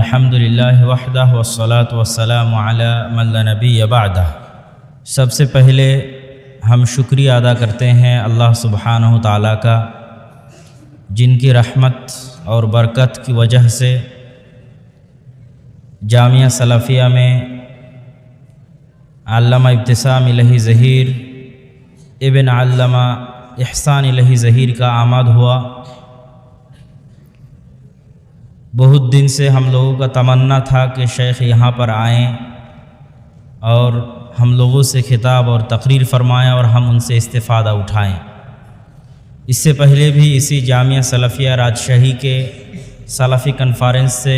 الحمدللہ وحدہ والصلاة والسلام علی من لا نبی بعدہ۔ سب سے پہلے ہم شکریہ ادا کرتے ہیں اللہ سبحانہ تعالیٰ کا، جن کی رحمت اور برکت کی وجہ سے جامعہ سلفیہ میں علامہ ابتسام الہی ظہیر ابن علامہ احسان الہی ظہیر کا آمد ہوا۔ بہت دن سے ہم لوگوں کا تمنا تھا کہ شیخ یہاں پر آئیں اور ہم لوگوں سے خطاب اور تقریر فرمائیں اور ہم ان سے استفادہ اٹھائیں۔ اس سے پہلے بھی اسی جامعہ سلفیہ راجشاہی کے سلفی کنفرنس سے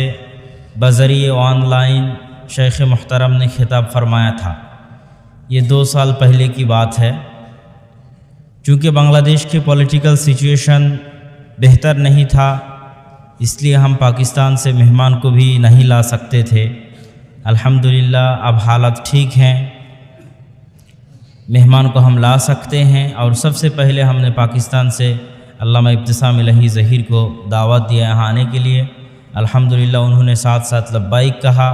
بذریعہ آن لائن شیخ محترم نے خطاب فرمایا تھا۔ یہ 2 سال پہلے کی بات ہے۔ چونکہ بنگلہ دیش کے پولیٹیکل سچویشن بہتر نہیں تھا، اس لیے ہم پاکستان سے مہمان کو بھی نہیں لا سکتے تھے۔ الحمدللہ اب حالت ٹھیک ہیں، مہمان کو ہم لا سکتے ہیں، اور سب سے پہلے ہم نے پاکستان سے علامہ ابتسام الہی ظہیر کو دعوت دیا یہاں آنے کے لیے۔ الحمدللہ انہوں نے ساتھ ساتھ لبیک کہا،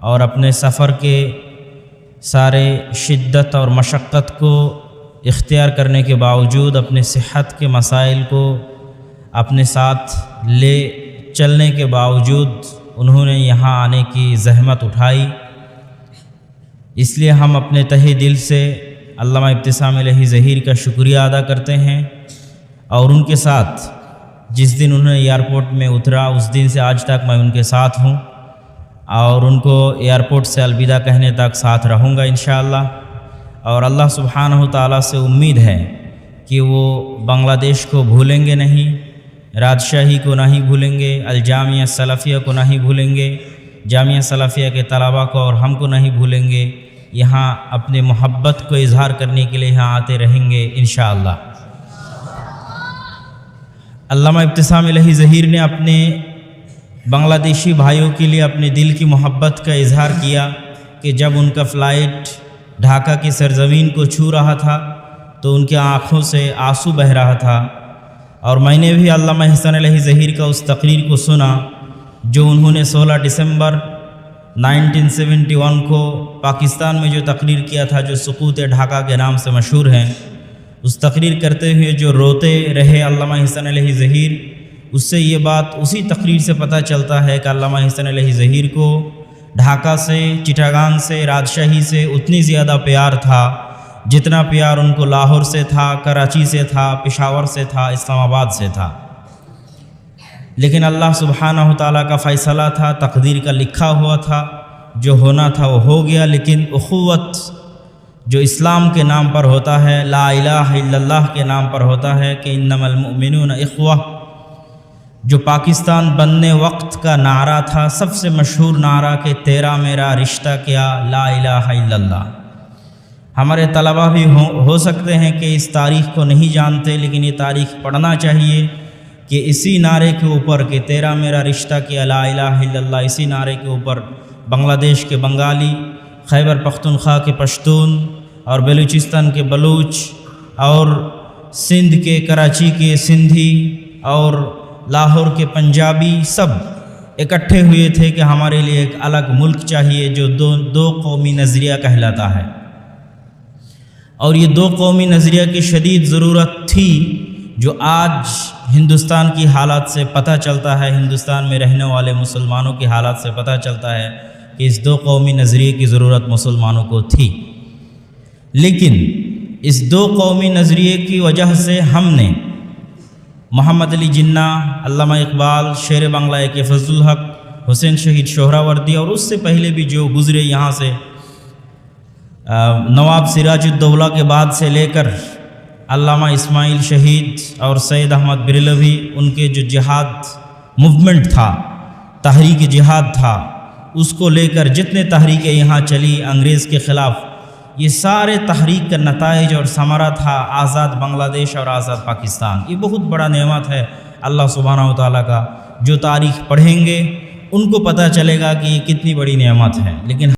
اور اپنے سفر کے سارے شدت اور مشقت کو اختیار کرنے کے باوجود، اپنے صحت کے مسائل کو اپنے ساتھ لے چلنے کے باوجود انہوں نے یہاں آنے کی زحمت اٹھائی۔ اس لیے ہم اپنے تہہ دل سے علامہ ابتسام الہی ظہیر کا شکریہ ادا کرتے ہیں، اور ان کے ساتھ جس دن انہوں نے ایئرپورٹ میں اترا اس دن سے آج تک میں ان کے ساتھ ہوں، اور ان کو ایئرپورٹ سے الوداع کہنے تک ساتھ رہوں گا انشاءاللہ۔ اور اللہ سبحانہ تعالیٰ سے امید ہے کہ وہ بنگلہ دیش کو بھولیں گے نہیں، راجشاہی کو نہیں بھولیں گے، الجامعہ سلفیہ کو نہیں بھولیں گے، جامعہ سلفیہ کے طلباء کو اور ہم کو نہیں بھولیں گے۔ یہاں اپنے محبت کو اظہار کرنے کے لیے یہاں آتے رہیں گے انشاءاللہ۔ علامہ ابتسام الہی ظہیر نے اپنے بنگلہ دیشی بھائیوں کے لیے اپنے دل کی محبت کا اظہار کیا کہ جب ان کا فلائٹ ڈھاکہ کی سرزمین کو چھو رہا تھا تو ان کی آنکھوں سے آنسو بہہ رہا تھا، اور میں نے بھی علامہ احسان الہی ظہیر کا اس تقریر کو سنا جو انہوں نے 16 دسمبر 1971 کو پاکستان میں جو تقریر کیا تھا، جو سقوط ڈھاکہ کے نام سے مشہور ہیں۔ اس تقریر کرتے ہوئے جو روتے رہے علامہ احسان الہی ظہیر، اس سے یہ بات اسی تقریر سے پتہ چلتا ہے کہ علامہ احسان الہی ظہیر کو ڈھاکہ سے، چٹاگان سے، راجشاہی سے اتنی زیادہ پیار تھا جتنا پیار ان کو لاہور سے تھا، کراچی سے تھا، پشاور سے تھا، اسلام آباد سے تھا۔ لیکن اللہ سبحانہ تعالیٰ کا فیصلہ تھا، تقدیر کا لکھا ہوا تھا، جو ہونا تھا وہ ہو گیا۔ لیکن اخوت جو اسلام کے نام پر ہوتا ہے، لا الہ الا اللہ کے نام پر ہوتا ہے کہ انما المؤمنون اخوہ، جو پاکستان بننے وقت کا نعرہ تھا، سب سے مشہور نعرہ کہ تیرا میرا رشتہ کیا لا الہ الا اللہ۔ ہمارے طلباء بھی ہو سکتے ہیں کہ اس تاریخ کو نہیں جانتے، لیکن یہ تاریخ پڑھنا چاہیے کہ اسی نعرے کے اوپر کہ تیرا میرا رشتہ کیا لا الہ الا اللہ، اسی نعرے کے اوپر بنگلہ دیش کے بنگالی، خیبر پختونخوا کے پشتون، اور بلوچستان کے بلوچ، اور سندھ کے کراچی کے سندھی، اور لاہور کے پنجابی، سب اکٹھے ہوئے تھے کہ ہمارے لیے ایک الگ ملک چاہیے جو دو قومی نظریہ کہلاتا ہے۔ اور یہ 2 قومی نظریہ کی شدید ضرورت تھی، جو آج ہندوستان کی حالات سے پتہ چلتا ہے، ہندوستان میں رہنے والے مسلمانوں کی حالات سے پتہ چلتا ہے کہ اس 2 قومی نظریے کی ضرورت مسلمانوں کو تھی۔ لیکن اس 2 قومی نظریے کی وجہ سے ہم نے محمد علی جناح، علامہ اقبال، شیر بنگلہ کے فضل الحق، حسین شہید سہروردی، اور اس سے پہلے بھی جو گزرے یہاں سے، نواب سراج الدولہ کے بعد سے لے کر علامہ اسماعیل شہید اور سید احمد بریلوی، ان کے جو جہاد موومنٹ تھا، تحریک جہاد تھا، اس کو لے کر جتنے تحریکیں یہاں چلی انگریز کے خلاف، یہ سارے تحریک کا نتائج اور ثمرہ تھا آزاد بنگلہ دیش اور آزاد پاکستان۔ یہ بہت بڑا نعمت ہے اللہ سبحانہ تعالیٰ کا، جو تاریخ پڑھیں گے ان کو پتہ چلے گا کہ یہ کتنی بڑی نعمت ہے۔ لیکن